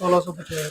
1650.